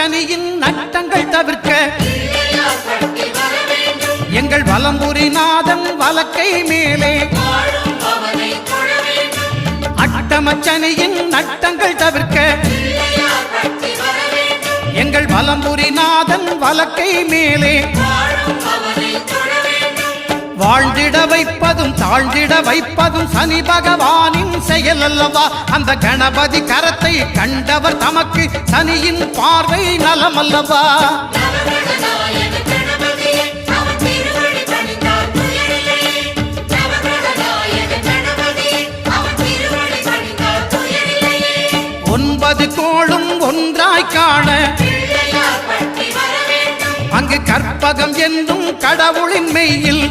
சனியின் நட்டங்கள் தவிர்க்க எங்கள் வலம்புரிநாதன் வலக்கை மேலே அட்டமச்சனியின் நட்டங்கள் தவிர்க்க எங்கள் வலம்புரிநாதன் வலக்கை மேலே வாழ்ந்திட வைப்பதும் தாழ்ந்திட வைப்பதும் சனி பகவானின் செயல் அல்லவா. அந்த கணபதி கரத்தை கண்டவர் தமக்கு சனியின் பார்வை நலம் அல்லவா. ஒன்பது கோளும் ஒன்றாய் காண அங்கு கற்பகம் என்னும் கடவுளின் மெய்யில்